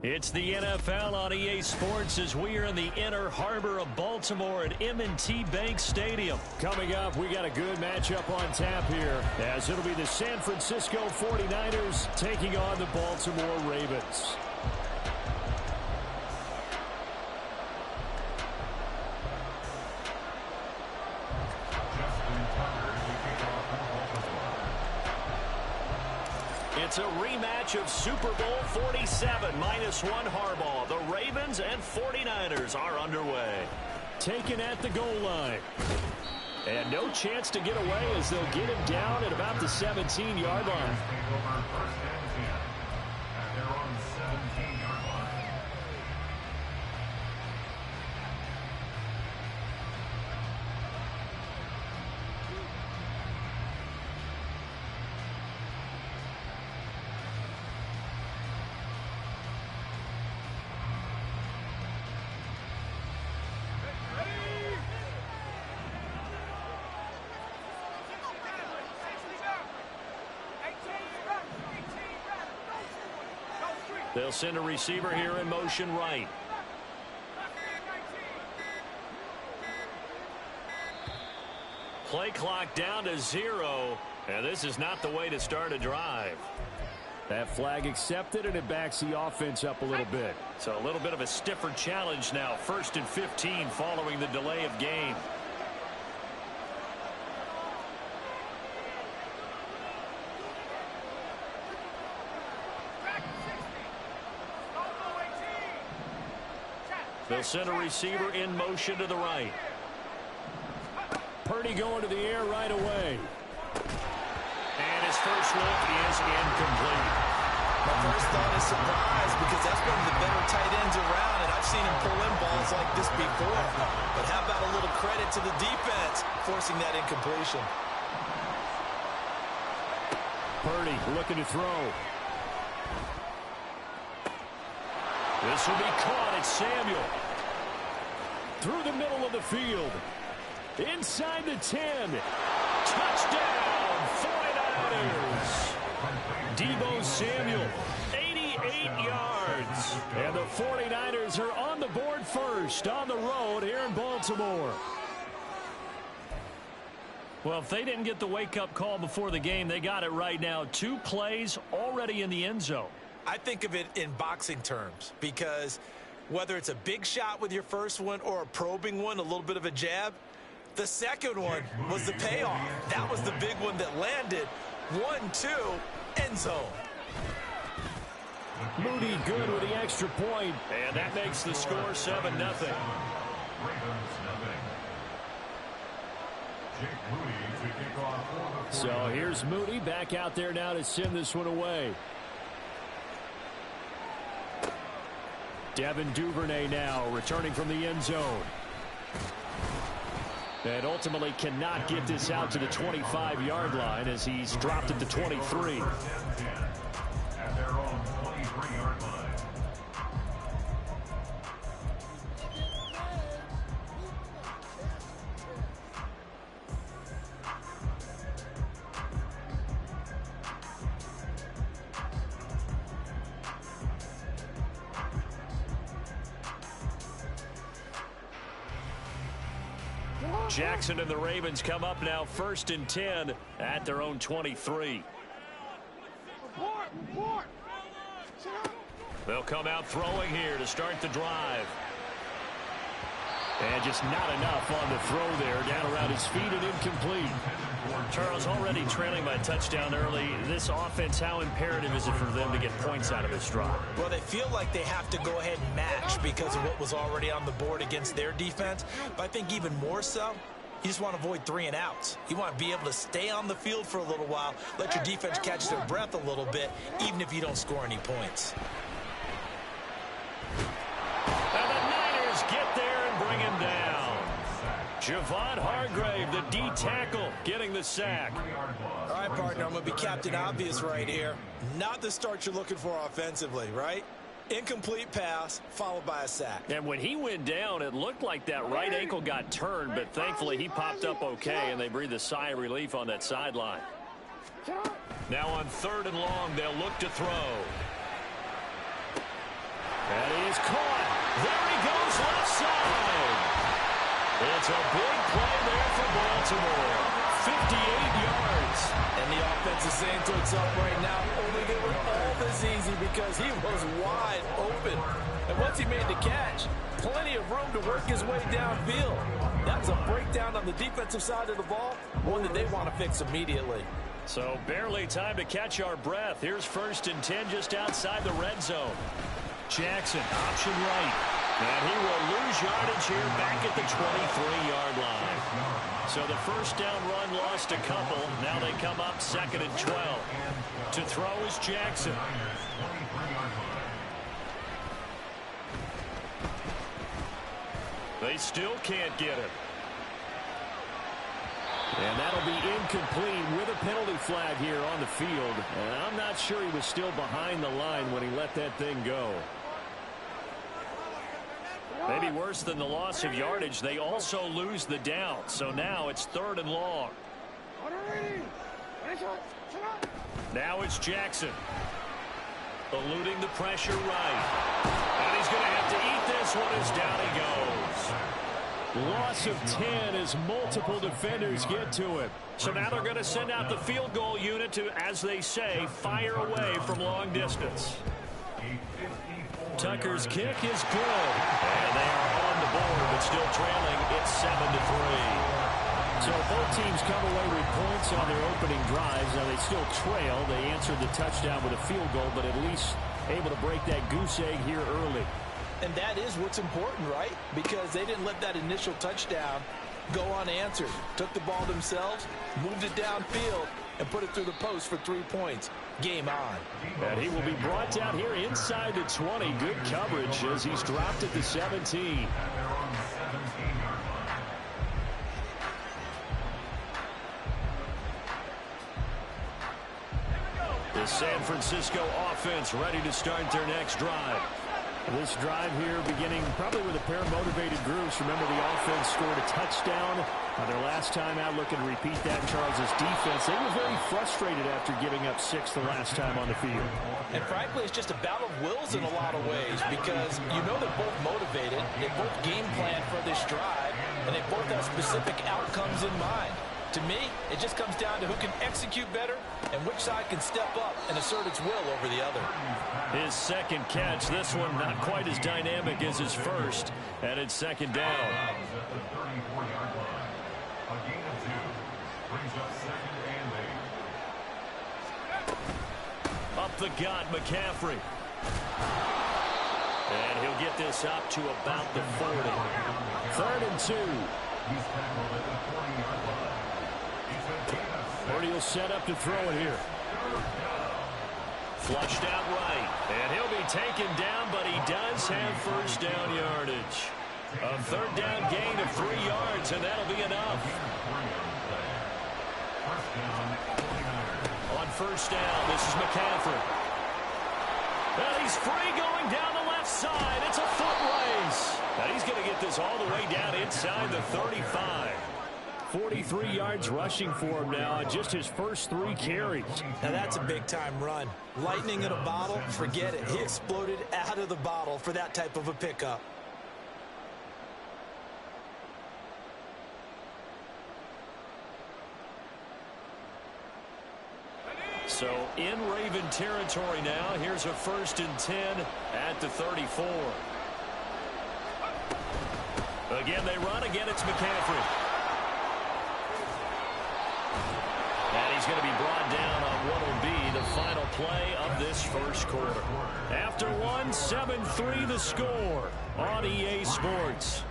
It's the NFL on EA Sports as we are in the inner harbor of Baltimore at M&T Bank Stadium. Coming up, we got a good matchup on tap here, as it'll be the San Francisco 49ers taking on the Baltimore Ravens. It's a rematch of Super Bowl 47, -1 Harbaugh. The Ravens and 49ers are underway. Taken at the goal line. And no chance to get away as they'll get him down at about the 17-yard line. They'll send a receiver here in motion right. Play clock down to 0, and this is not the way to start a drive. That flag accepted, and it backs the offense up a little bit. So a little bit of a stiffer challenge now. 1st and 15 following the delay of game. They'll send a receiver in motion to the right. Purdy going to the air right away. And his first look is incomplete. My first thought is surprise, because that's one of the better tight ends around, and I've seen him pull in balls like this before. But how about a little credit to the defense forcing that incompletion? Purdy looking to throw. This will be caught. It's Samuel. Through the middle of the field. Inside the 10. Touchdown, 49ers. Deebo Samuel, 88 yards. And the 49ers are on the board first on the road here in Baltimore. Well, if they didn't get the wake-up call before the game, they got it right now. 2 plays already in the end zone. I think of it in boxing terms, because whether it's a big shot with your first one or a probing one, a little bit of a jab, the second one was the payoff. That was the big one that landed. 1-2, end zone. Moody good with the extra point. And that makes the score 7-0. So here's Moody back out there now to send this one away. Devin Duvernay now returning from the end zone. And ultimately cannot get this out to the 25-yard line as he's dropped at the 23. At their own 23-yard line. Jackson and the Ravens come up now 1st and 10 at their own 23. They'll come out throwing here to start the drive. And just not enough on the throw there. Down around his feet and incomplete. Charles, already trailing by a touchdown early. This offense, how imperative is it for them to get points out of this drive? Well, they feel like they have to go ahead and match because of what was already on the board against their defense. But I think even more so, you just want to avoid 3 and outs. You want to be able to stay on the field for a little while, let your defense catch their breath a little bit, even if you don't score any points. And the Niners get there and bring him down. Javon Hargrave, the D tackle, getting the sack. All right, partner, I'm going to be Captain Obvious right here. Not the start you're looking for offensively, right? Incomplete pass, followed by a sack. And when he went down, it looked like that right ankle got turned, but thankfully he popped up okay, and they breathed a sigh of relief on that sideline. Now on 3rd and long, they'll look to throw. And he is caught. There he goes left side. It's a big play there for Baltimore. 58 yards. And the offense is saying to itself right now, only they were all this easy because he was wide open. And once he made the catch, plenty of room to work his way downfield. That was a breakdown on the defensive side of the ball, one that they want to fix immediately. So barely time to catch our breath. Here's 1st and 10 just outside the red zone. Jackson, option right. And he will lose yardage here back at the 23-yard line. So the first down run lost a couple. Now they come up 2nd and 12. To throw is Jackson. They still can't get it. And that'll be incomplete with a penalty flag here on the field. And I'm not sure he was still behind the line when he let that thing go. Maybe worse than the loss of yardage, they also lose the down. So now it's 3rd and long. Now it's Jackson. Eluding the pressure right. And he's going to have to eat this one as down he goes. Loss of 10 as multiple defenders get to him. So now they're going to send out the field goal unit to, as they say, fire away from long distance. Tucker's kick is good. And they are on the board, but still trailing. It's 7-3. So both teams come away with points on their opening drives. Now they still trail. They answered the touchdown with a field goal, but at least able to break that goose egg here early. And that is what's important, right? Because they didn't let that initial touchdown go unanswered. Took the ball themselves, moved it downfield, and put it through the post for 3 points. Game on. And he will be brought down here inside the 20. Good coverage as he's dropped at the 17. The San Francisco offense ready to start their next drive. This drive here beginning probably with a pair of motivated groups. Remember, the offense scored a touchdown their last time out. Looking to repeat that in Charles' defense. They were very frustrated after giving up 6 the last time on the field. And frankly, it's just a battle of wills in a lot of ways because you know they're both motivated. They both game plan for this drive, and they both have specific outcomes in mind. To me, it just comes down to who can execute better and which side can step up and assert its will over the other. His second catch, this one not quite as dynamic as his first, and it's 2nd down. Up the gut, McCaffrey. And he'll get this up to about the 40. 3rd and 2. Purdy will set up to throw it here. Flushed out right. And he'll be taken down, but he does have first down yardage. A 3rd down gain of 3 yards, and that'll be enough. On first down, this is McCaffrey. And he's free going down the left side. It's a foot race. And he's going to get this all the way down inside the 35. 43 yards rushing for him now on just his first 3 carries. Now that's a big-time run. Lightning in a bottle, forget it. He exploded out of the bottle for that type of a pickup. So in Raven territory now. Here's a 1st and 10 at the 34. Again, they run. Again, it's McCaffrey. And he's going to be brought down on what will be the final play of this first quarter. After one, 7-3 the score on EA Sports.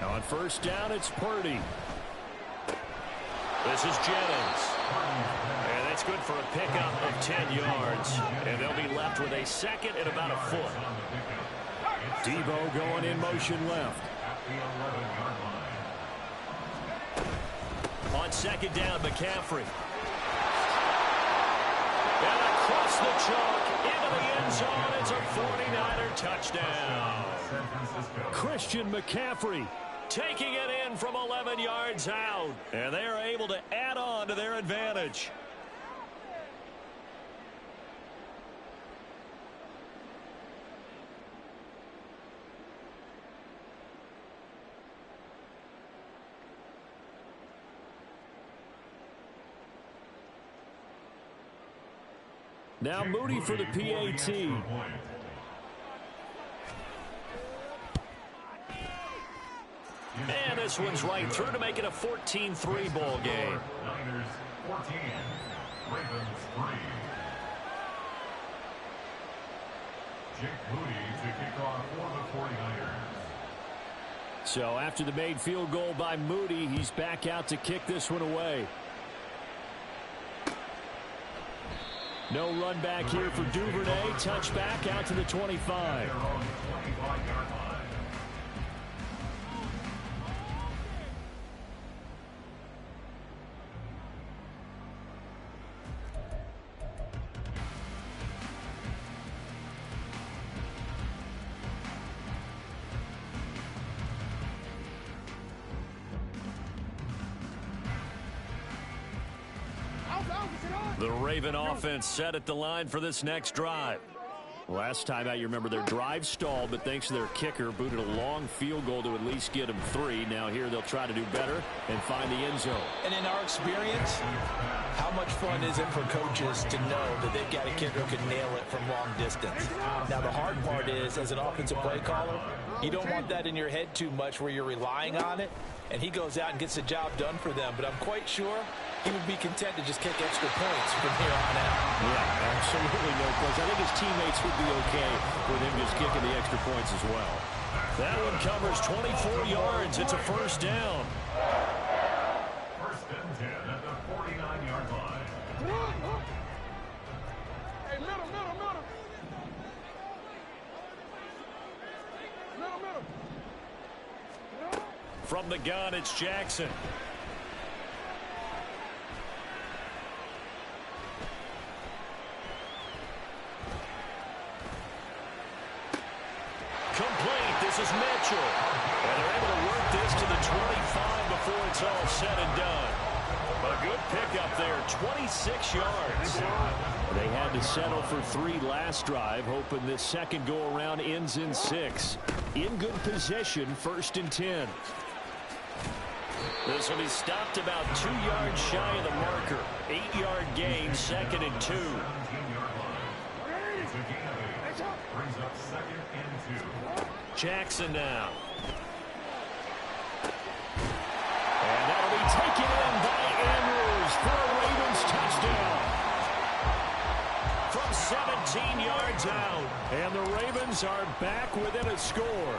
On first down, it's Purdy. This is Jennings. And that's good for a pickup of 10 yards. And they'll be left with a 2nd and about a foot. Debo going in motion left. the 11-yard line. On second down, McCaffrey. And across the chalk into the end zone. It's a 49er touchdown. Christian McCaffrey taking it in from 11 yards out. And they are able to add on to their advantage. Now Moody for the PAT. And this one's right through to make it a 14-3 ball game. Niners 14, Ravens 3. Jake Moody to kick off for the 49ers. So after the made field goal by Moody, he's back out to kick this one away. No run back here for Duvernay. Touchback out to the 25. They're on the 25-yard line. The Raven offense set at the line for this next drive. Last time out, you remember their drive stalled, but thanks to their kicker, booted a long field goal to at least get them 3. Now here they'll try to do better and find the end zone. And in our experience, how much fun is it for coaches to know that they've got a kicker who can nail it from long distance? Now, the hard part is, as an offensive play caller, you don't want that in your head too much where you're relying on it, and he goes out and gets the job done for them. But I'm quite sure he would be content to just kick extra points from here on out. Yeah, absolutely no question. I think his teammates would be okay with him just kicking the extra points as well. That one covers 24 yards. It's a first down. First and 10 at the 49-yard line. Hey, middle. Middle. From the gun, it's Jackson. Complete. This is Mitchell. And they're able to work this to the 25 before it's all said and done. A good pickup there, 26 yards. They had to settle for 3 last drive, hoping this second go-around ends in 6. In good position, first and 10. This will be stopped about 2 yards shy of the marker. 8-yard gain, second and 2. 17-yard line. It's a gain of 8. Brings up second and 2. Jackson now. And that'll be taken in by Andrews for a Ravens touchdown. From 17 yards out. And the Ravens are back within a score.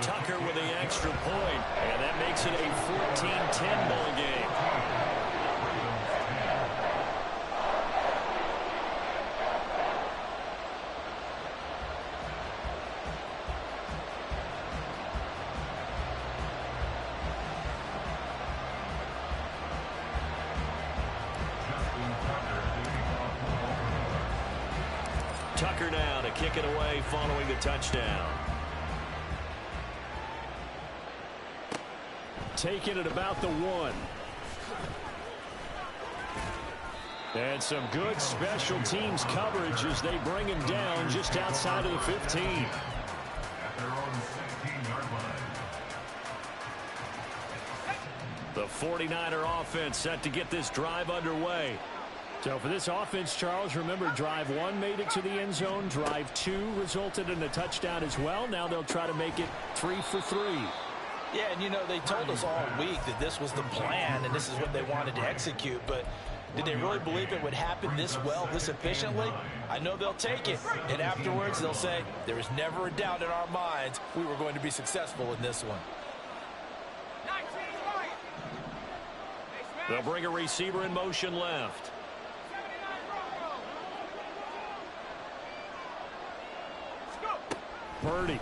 Tucker with the extra point. And that makes it a 14-10 ball game. Tucker now to kick it away following the touchdown. Taking it about the 1. And some good special teams coverage as they bring him down just outside of the 15. At their own 16-yard line. The 49er offense set to get this drive underway. So for this offense, Charles, remember drive 1 made it to the end zone. Drive 2 resulted in a touchdown as well. Now they'll try to make it 3 for 3. Yeah, and you know, they told us all week that this was the plan and this is what they wanted to execute, but did they really believe it would happen this well, this efficiently? I know they'll take it, and afterwards they'll say, there was never a doubt in our minds we were going to be successful in this one. They'll bring a receiver in motion left. Purdy.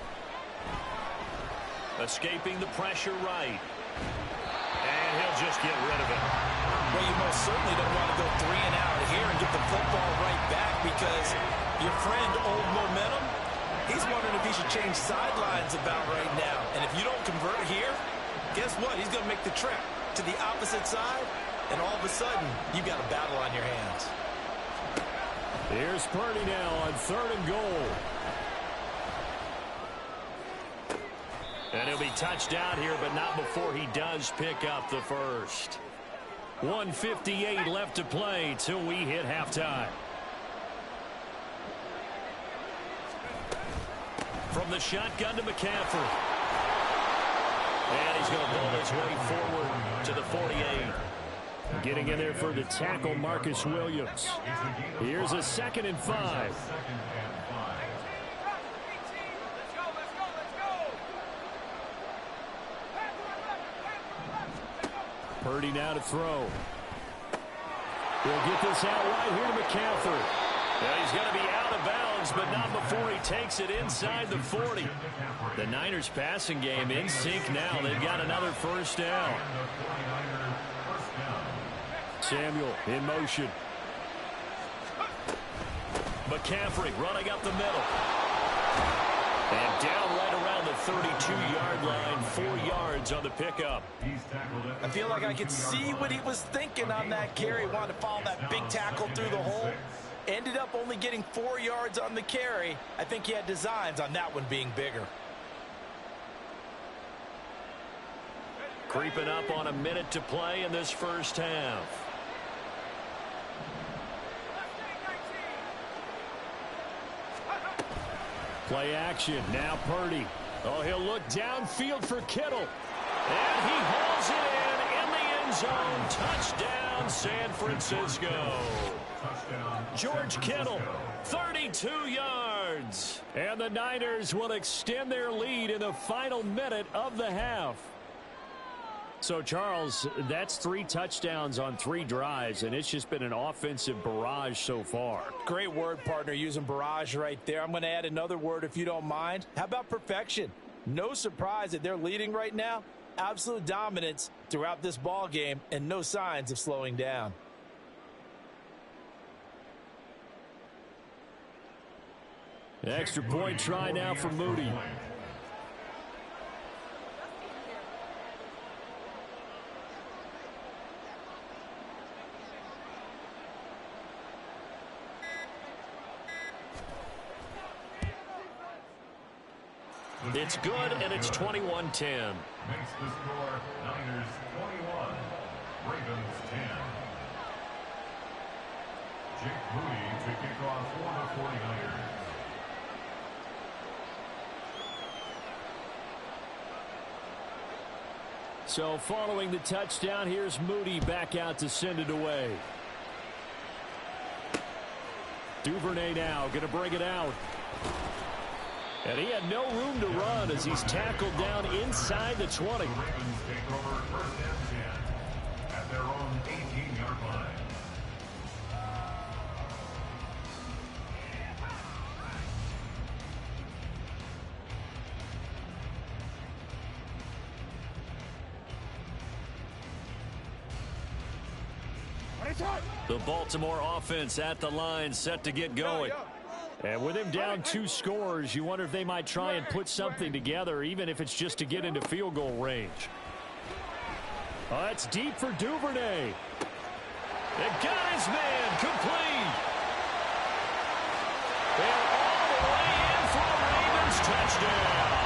Escaping the pressure right. And he'll just get rid of it. Well, you most certainly don't want to go 3 and out here and get the football right back because your friend, Old Momentum, he's wondering if he should change sidelines about right now. And if you don't convert here, guess what? He's going to make the trip to the opposite side, and all of a sudden, you've got a battle on your hands. Here's Purdy now on 3rd and goal. And he'll be touched out here, but not before he does pick up the first. 1:58 left to play till we hit halftime. From the shotgun to McCaffrey. And he's going to ball his way forward to the 48. Getting in there for the tackle, Marcus Williams. Here's a 2nd and 5. Purdy now to throw. He'll get this out right here to McCaffrey. Well, he's going to be out of bounds, but not before he takes it inside the 40. The Niners passing game in sync now. They've got another first down. Samuel in motion. McCaffrey running up the middle. And down right around the 32-yard line, 4 yards on the pickup. I feel like I could see what he was thinking on that carry. Wanted to follow that big tackle through the hole. Ended up only getting 4 yards on the carry. I think he had designs on that one being bigger. Creeping up on a minute to play in this first half. Play action. Now Purdy. Oh, he'll look downfield for Kittle. And he hauls it in the end zone. Touchdown, San Francisco. George Kittle, 32 yards. And the Niners will extend their lead in the final minute of the half. So, Charles, that's 3 touchdowns on 3 drives, and it's just been an offensive barrage so far. Great word, partner, using barrage right there. I'm going to add another word if you don't mind. How about perfection? No surprise that they're leading right now. Absolute dominance throughout this ball game and no signs of slowing down. Extra point try now for Moody. It's good, and it's 21-10. Makes the score Niners 21, Ravens 10. Jake Moody to kick off for the 49ers. So following the touchdown, here's Moody back out to send it away. Duvernay now going to bring it out. And he had no room to run as he's tackled down inside the 20. The Ravens take over 1st and 10 at their own 18-yard line. The Baltimore offense at the line, set to get going. And with him down 2 scores, you wonder if they might try and put something together, even if it's just to get into field goal range. Oh, it's deep for Duvernay. It got his man complete. And all the way in for a Ravens touchdown.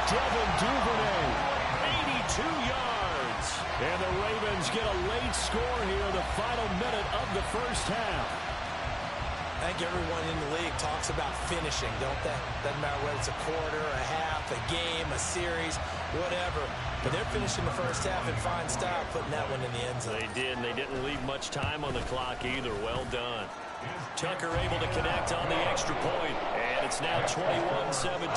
Devin Duvernay. 82 yards. And the Ravens get a late score here in the final minute of the first half. I think everyone in the league talks about finishing, don't they? Doesn't matter whether it's a quarter, a half, a game, a series, whatever. But they're finishing the first half in fine style, putting that one in the end zone. They did, and they didn't leave much time on the clock either. Well done. Tucker able to connect on the extra point, and it's now 21-17.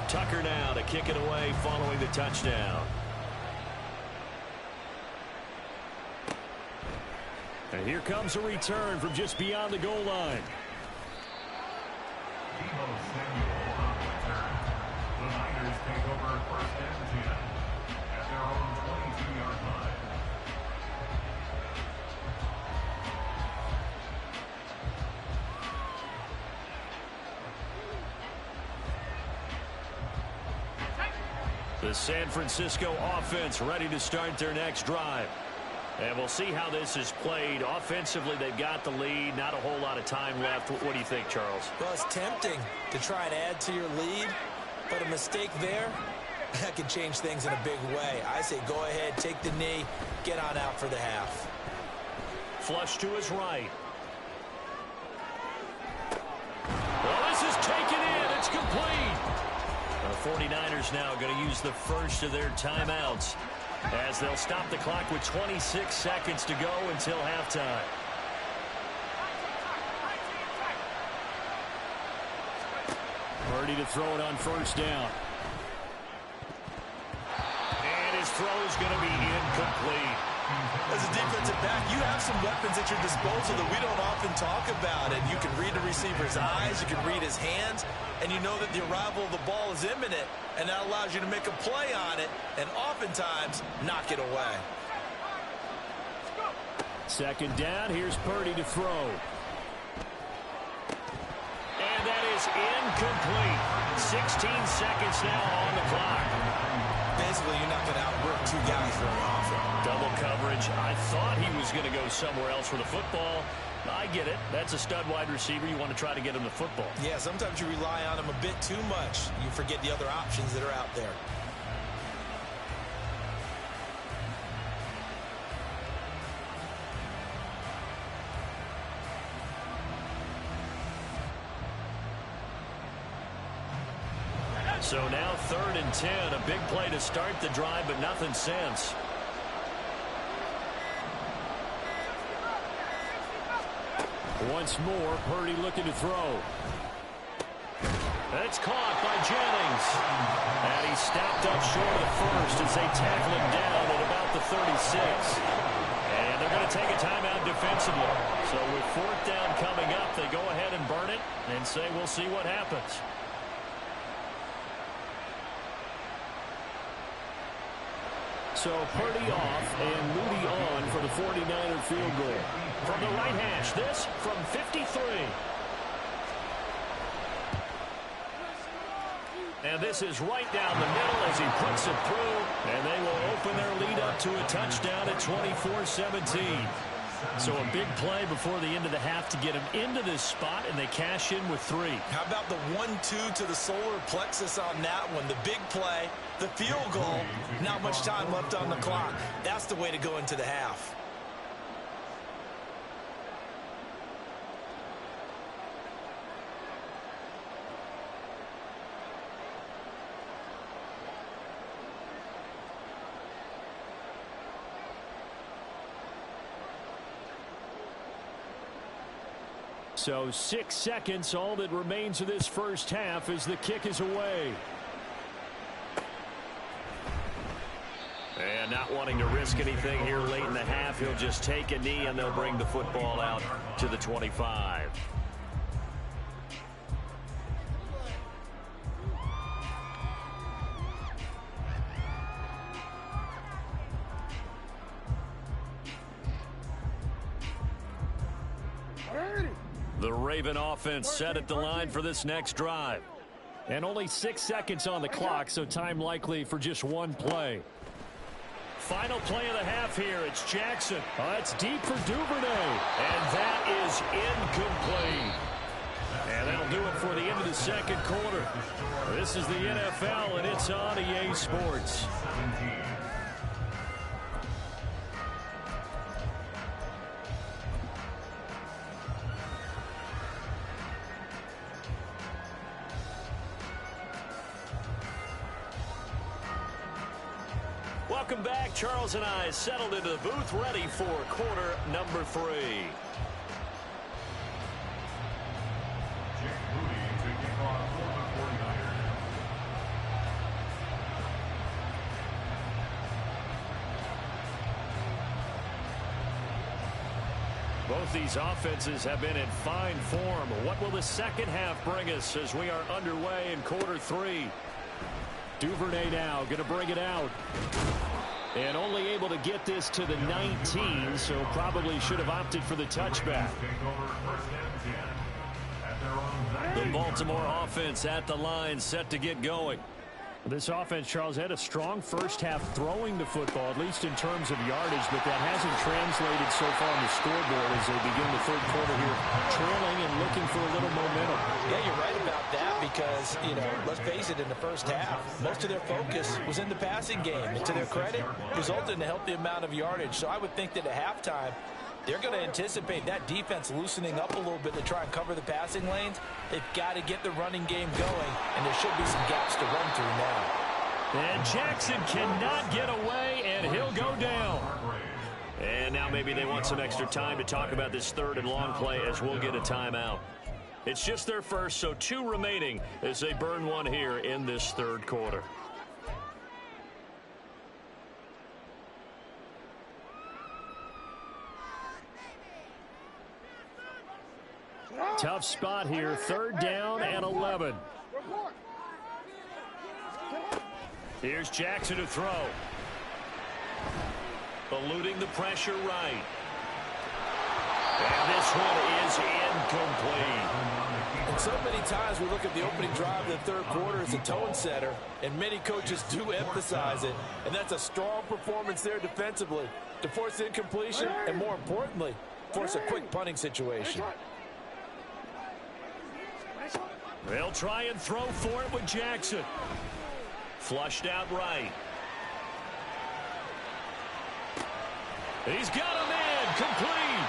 Tucker now to kick it away following the touchdown. And here comes a return from just beyond the goal line. The Niners take over first and 10 at their own 22-yard line. The San Francisco offense ready to start their next drive. And we'll see how this is played. Offensively, they've got the lead. Not a whole lot of time left. What do you think, Charles? Well, it's tempting to try and add to your lead, but a mistake there, that can change things in a big way. I say go ahead, take the knee, get on out for the half. Flush to his right. Well, this is taken in. It's complete. The 49ers now going to use the first of their timeouts, as they'll stop the clock with 26 seconds to go until halftime. Purdy to throw it on first down. And his throw is going to be incomplete. As a defensive back, you have some weapons at your disposal that we don't often talk about. And you can read the receiver's eyes, you can read his hands, and you know that the arrival of the ball is imminent, and that allows you to make a play on it and oftentimes knock it away. Second down, here's Purdy to throw. And that is incomplete. 16 seconds now on the clock. Basically, you're not going to outwork two guys very often. Double coverage. I thought he was going to go somewhere else for the football. I get it. That's a stud wide receiver. You want to try to get him the football. Yeah, sometimes you rely on him a bit too much. You forget the other options that are out there. So now 3rd and 10. A big play to start the drive, but nothing since. Once more, Purdy looking to throw. That's caught by Jennings. And he stepped up short of the first as they tackle him down at about the 36. And they're going to take a timeout defensively. So with 4th down coming up, they go ahead and burn it and say we'll see what happens. So Purdy off and Moody on for the 49er field goal. From the right hash, this from 53. And this is right down the middle as he puts it through. And they will open their lead up to a touchdown at 24-17. So a big play before the end of the half to get him into this spot, and they cash in with 3. How about the 1-2 to the solar plexus on that one? The big play, the field goal, not much time left on the clock. That's the way to go into the half. So 6 seconds, all that remains of this first half as the kick is away. And not wanting to risk anything here late in the half, he'll just take a knee and they'll bring the football out to the 25. The Raven offense set at the line for this next drive. And only 6 seconds on the clock, so time likely for just one play. Final play of the half here. It's Jackson. It's deep for Duvernay. And that is incomplete. And that'll do it for the end of the second quarter. This is the NFL, and it's on EA Sports. Welcome back. Charles and I settled into the booth, ready for quarter number 3. Both these offenses have been in fine form. What will the second half bring us as we are underway in quarter 3? Duvernay now going to bring it out. And only able to get this to the 19, so probably should have opted for the touchback. The Baltimore offense at the line, set to get going. This offense, Charles, had a strong first half throwing the football, at least in terms of yardage, but that hasn't translated so far on the scoreboard as they begin the third quarter here, trailing and looking for a little momentum. Yeah, you're right about that because, let's face it, in the first half, most of their focus was in the passing game. And to their credit, resulted in a healthy amount of yardage. So I would think that at halftime, they're going to anticipate that defense loosening up a little bit to try and cover the passing lanes. They've got to get the running game going, and there should be some gaps to run through now. And Jackson cannot get away, and he'll go down. And now maybe they want some extra time to talk about this third and long play as we'll get a timeout. It's just their first, so 2 remaining as they burn one here in this third quarter. Tough spot here, 3rd down and 11. Here's Jackson to throw. Eluding the pressure right. And this one is incomplete. And so many times we look at the opening drive of the third quarter as a tone setter, and many coaches do emphasize it. And that's a strong performance there defensively to force incompletion and, more importantly, force a quick punting situation. They'll try and throw for it with Jackson. Flushed out right. He's got him in, complete.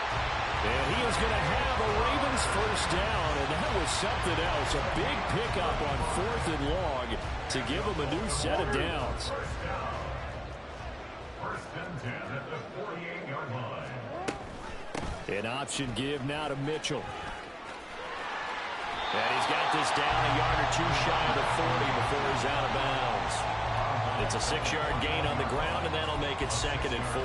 And he is going to have a Ravens first down, and that was something else. A big pickup on 4th and long to give him a new set of downs. First and 10 at the 48-yard line. An option give now to Mitchell. And he's got this down a yard or 2 shy of the 40 before he's out of bounds. It's a 6-yard gain on the ground, and that'll make it 2nd and 4.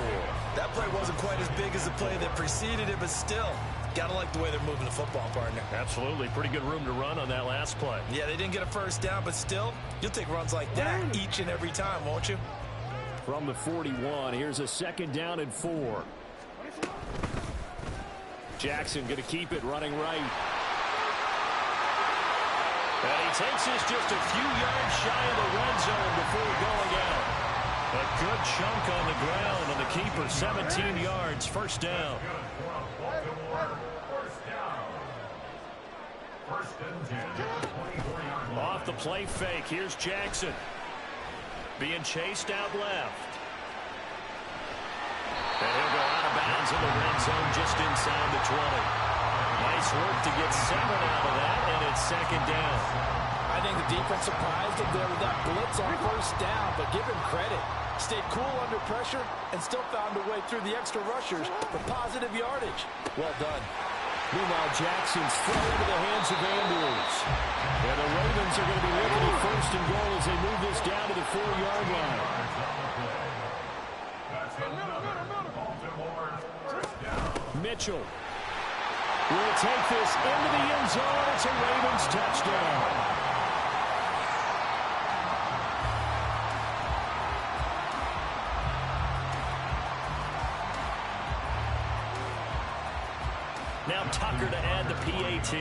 That play wasn't quite as big as the play that preceded it, but still, gotta like the way they're moving the football, partner. Absolutely. Pretty good room to run on that last play. Yeah, they didn't get a first down, but still, you'll take runs like that each and every time, won't you? From the 41, here's a 2nd down and 4. Jackson going to keep it running right. And he takes this just a few yards shy of the red zone before going out. A good chunk on the ground, and the keeper 17 yards, first down. Off the play fake, here's Jackson. Being chased out left. And he'll go out of bounds in the red zone just inside the 20. Nice work to get 7 out of that, and it's 2nd down. I think the defense surprised him there with that blitz on first down, but give him credit. Stayed cool under pressure and still found a way through the extra rushers for positive yardage. Well done. Meanwhile, Jackson's thrown into the hands of Andrews. And the Ravens are going to be looking at 1st and goal as they move this down to the 4-yard line. Mitchell will take this into the end zone. It's a Ravens touchdown. Now Tucker to add the PAT.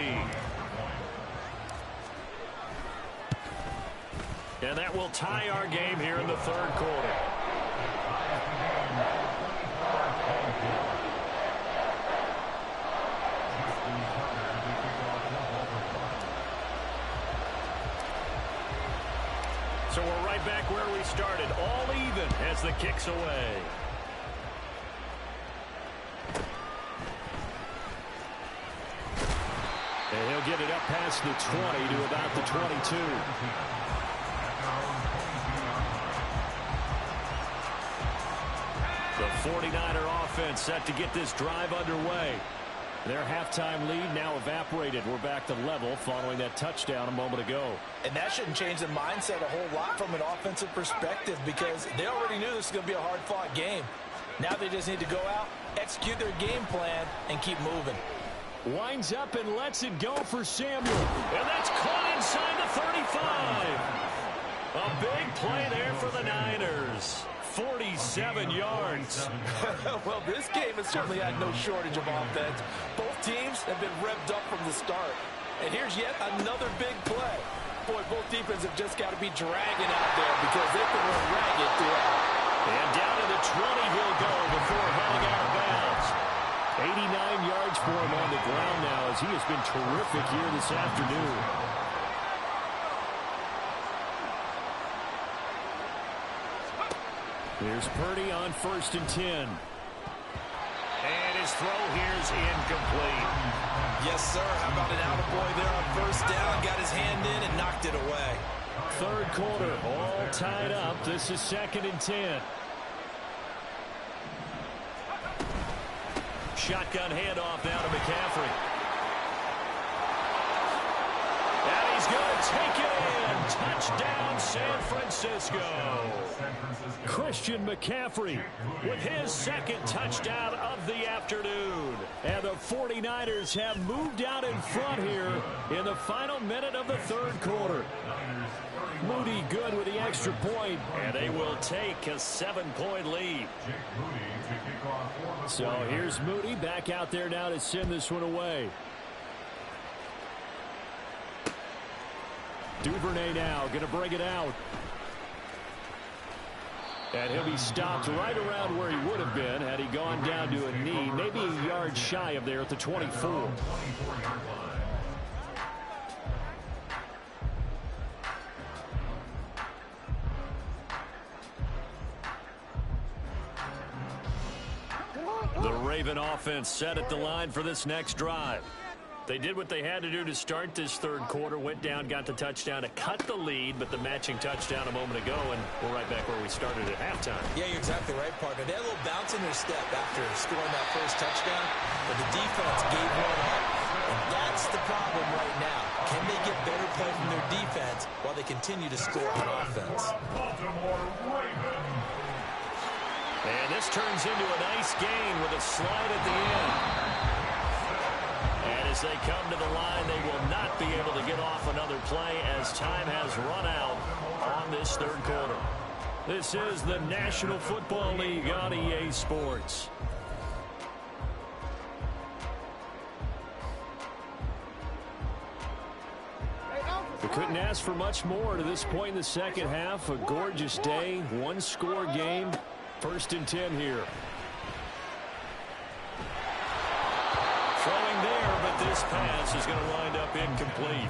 And that will tie our game here in the third quarter. So we're right back where we started, all even as the kick's away. And he'll get it up past the 20 to about the 22. The 49er offense set to get this drive underway. Their halftime lead now evaporated. We're back to level following that touchdown a moment ago. And that shouldn't change the mindset a whole lot from an offensive perspective because they already knew this was going to be a hard-fought game. Now they just need to go out execute their game plan, and keep moving. Winds up and lets it go for Samuel. And that's caught inside the 35. A big play there for the Niners. 47 yards. Well, this game has certainly had no shortage of offense. Both teams have been revved up from the start. And here's yet another big play. Boy, both defenses have just got to be dragging out there because they can run ragged throughout. And down to the 20 he'll go before heading out of bounds. 89 yards for him on the ground now as he has been terrific here this afternoon. Here's Purdy on 1st and 10. And his throw here is incomplete. Yes, sir. How about an attaboy there on 1st down? Got his hand in and knocked it away. 3rd quarter, all tied up. This is 2nd and 10. Shotgun handoff now to McCaffrey. And he's going to take it in. Touchdown, San Francisco. Christian McCaffrey with his 2nd touchdown of the afternoon. And the 49ers have moved out in front here in the final minute of the 3rd quarter. Moody good with the extra point, and they will take a 7-point lead. So here's Moody back out there now to send this one away. Duvernay now going to bring it out. And he'll be stopped right around where he would have been had he gone down to a knee, maybe a yard shy of there at the 24. The Raven offense set at the line for this next drive. They did what they had to do to start this 3rd quarter, went down, got the touchdown to cut the lead, but the matching touchdown a moment ago, and we're right back where we started at halftime. Yeah, you're exactly right, partner. They had a little bounce in their step after scoring that 1st touchdown, but the defense gave one up, and that's the problem right now. Can they get better play from their defense while they continue to score on offense? And this turns into a nice gain with a slide at the end. And as they come to the line, they will not be able to get off another play as time has run out on this 3rd quarter. This is the National Football League on EA Sports. We couldn't ask for much more to this point in the 2nd half. A gorgeous day, 1-score game. 1st and 10 here. Throwing there, but this pass is going to wind up incomplete.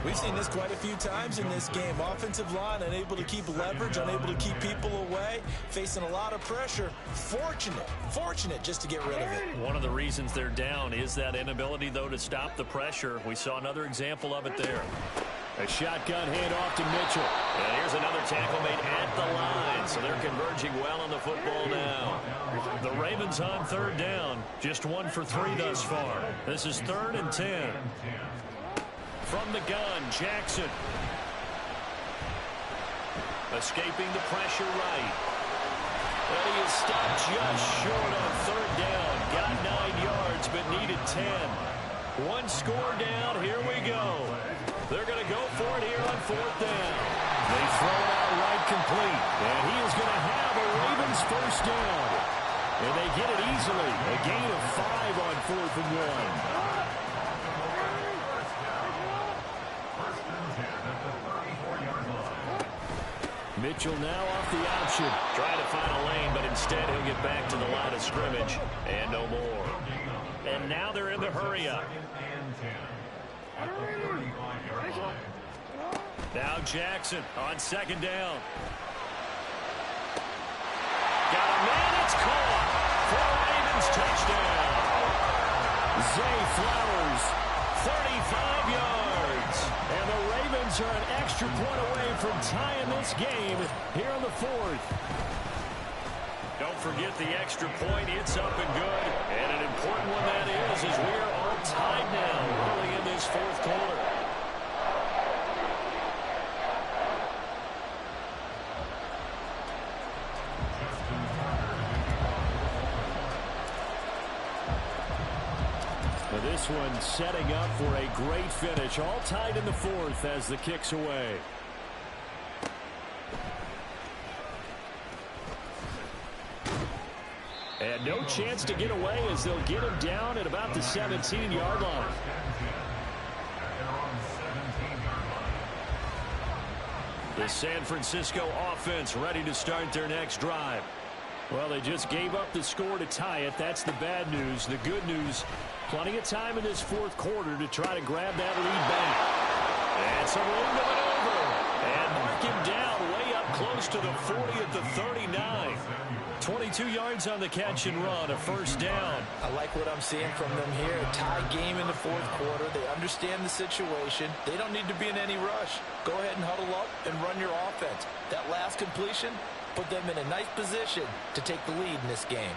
We've seen this quite a few times in this game. Offensive line unable to keep leverage, unable to keep people away, facing a lot of pressure. Fortunate just to get rid of it. One of the reasons they're down is that inability, though, to stop the pressure. We saw another example of it there. A shotgun handoff to Mitchell. And here's another tackle made at the line. So they're converging well on the football now. The Ravens on 3rd down. Just 1 for 3 thus far. This is 3rd and 10. From the gun, Jackson. Escaping the pressure right. And he is stopped just short on 3rd down. Got 9 yards, but needed 10. 1 score down. Here we go. They're going to go for it here on 4th down. They throw it out right complete. And he is going to have a Ravens 1st down. And they get it easily. A gain of 5 on 4th and 1. Mitchell now off the option. Trying to find a lane, but instead he'll get back to the line of scrimmage. And no more. And now they're in the hurry-up. Now Jackson on 2nd down. Got a man, it's caught for a Ravens touchdown. Zay Flowers, 35 yards. And the Ravens are an extra point away from tying this game here in the 4th. Don't forget the extra point. It's up and good. And an important one that is as we are all tied now early in this 4th quarter. this one setting up for a great finish. All tied in the fourth as the kick's away. And no chance to get away as they'll get him down at about the 17-yard line. The San Francisco offense ready to start their next drive. Well, they just gave up the score to tie it. That's the bad news. The good news, plenty of time in this fourth quarter to try to grab that lead back. And some room to maneuver. And mark him down way up close to the 40 at the 39. 22 yards on the catch and run, a first down. I like what I'm seeing from them here. A tie game in the fourth quarter. They understand the situation. They don't need to be in any rush. Go ahead and huddle up and run your offense. That last completion put them in a nice position to take the lead in this game.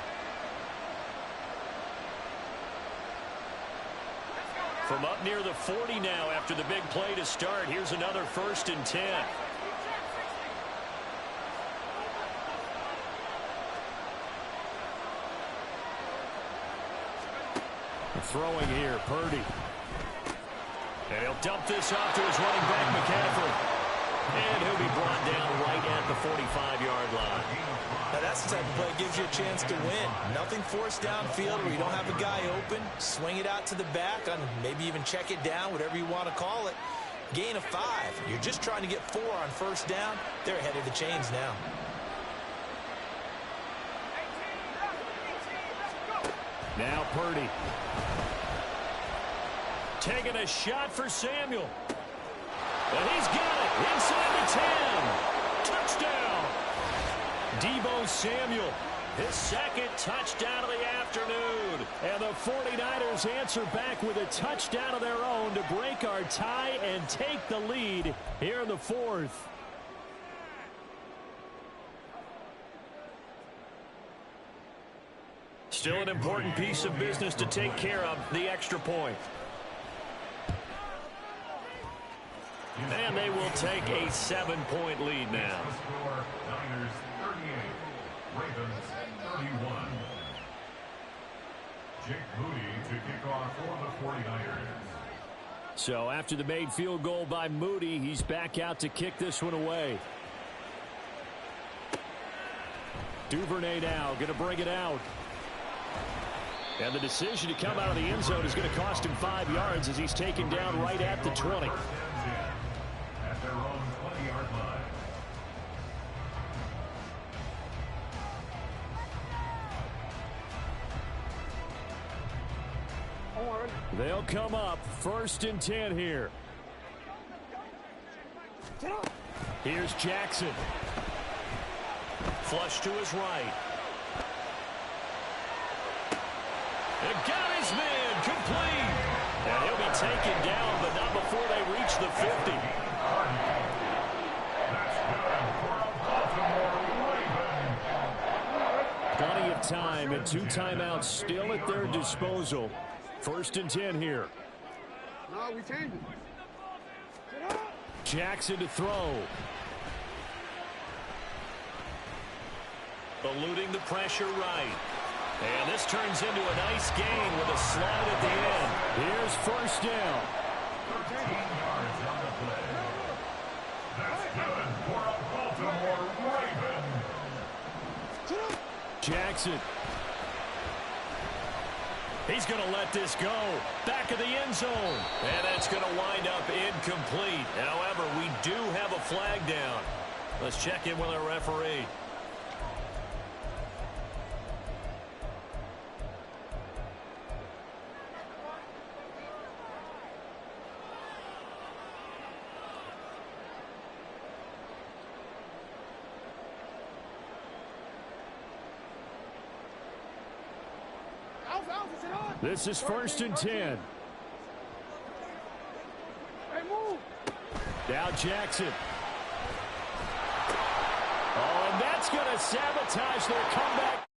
From up near the 40 now after the big play to start, here's another 1st and 10. Throwing here, Purdy. And he'll dump this off to his running back, McCaffrey. And he'll be brought down right at the 45-yard line. Now that's the type of play that gives you a chance to win. Nothing forced downfield where you don't have a guy open. Swing it out to the back, and maybe even check it down, whatever you want to call it. Gain of 5. You're just trying to get 4 on first down. They're ahead of the chains now. Now Purdy. Taking a shot for Samuel. And he's got it inside the 10. Touchdown. Deebo Samuel, his second touchdown of the afternoon. And the 49ers answer back with a touchdown of their own to break our tie and take the lead here in the fourth. Still an important piece of business to take care of, the extra point. And they will take a 7-point lead now. Niners 38, Ravens 31. Jake Moody to kick off for the 49ers. So after the made field goal by Moody, he's back out to kick this one away. Duvernay now going to bring it out. And the decision to come out of the end zone is going to cost him 5 yards as he's taken down right at the 20. At their own 20-yard line. They'll come up 1st and 10 here. Here's Jackson. Flush to his right. And got his man complete. And he'll be taken down, but not before they reach the 50. Plenty of time and 2 timeouts still at their disposal. 1st and 10 here. No, we changed it. Jackson to throw. Eluding the pressure right. And this turns into a nice gain with a slide at the end. Here's 1st down. 13 yards on the play. That's good for a Baltimore Raven. Jackson. He's going to let this go. Back of the end zone. And that's going to wind up incomplete. However, we do have a flag down. Let's check in with our referee. This is 1st and 10. Now Jackson. Oh, and that's going to sabotage their comeback.